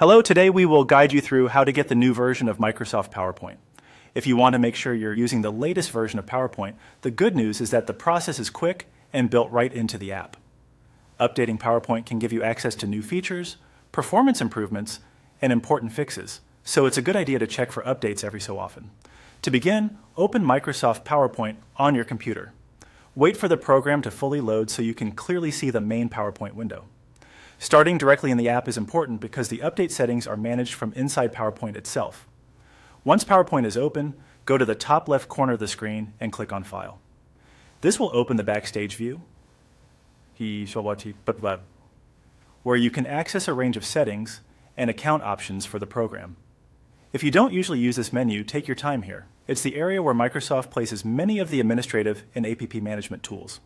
Hello, today we will guide you through how to get the new version of Microsoft PowerPoint. If you want to make sure you're using the latest version of PowerPoint, the good news is that the process is quick and built right into the app. Updating PowerPoint can give you access to new features, performance improvements, and important fixes, so it's a good idea to check for updates every so often. To begin, open Microsoft PowerPoint on your computer. Wait for the program to fully load so you can clearly see the main PowerPoint window. Starting directly in the app is important because the update settings are managed from inside PowerPoint itself. Once PowerPoint is open, go to the top left corner of the screen and click on File. This will open the Backstage view, where you can access a range of settings and account options for the program. If you don't usually use this menu, take your time here. It's the area where Microsoft places many of the administrative and APP management tools.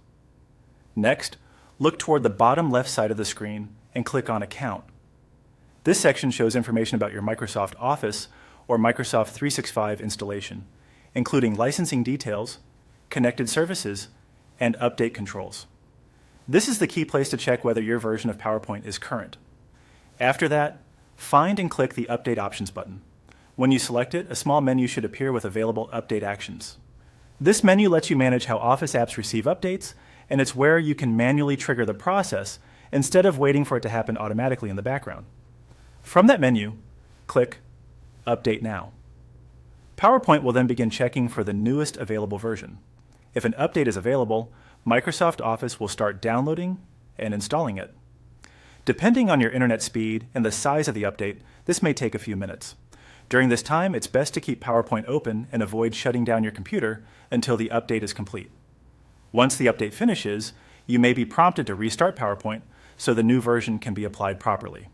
Next, look toward the bottom left side of the screen and click on Account. This section shows information about your Microsoft Office or Microsoft 365 installation, including licensing details, connected services, and update controls. This is the key place to check whether your version of PowerPoint is current. After that, find and click the Update Options button. When you select it, a small menu should appear with available update actions. This menu lets you manage how Office apps receive updates, and it's where you can manually trigger the process instead of waiting for it to happen automatically in the background. From that menu, click Update Now. PowerPoint will then begin checking for the newest available version. If an update is available, Microsoft Office will start downloading and installing it. Depending on your internet speed and the size of the update, this may take a few minutes. During this time, it's best to keep PowerPoint open and avoid shutting down your computer until the update is complete. Once the update finishes, you may be prompted to restart PowerPoint so the new version can be applied properly.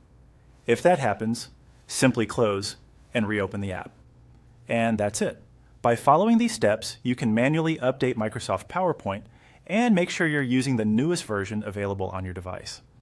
If that happens, simply close and reopen the app. And that's it. By following these steps, you can manually update Microsoft PowerPoint and make sure you're using the newest version available on your device.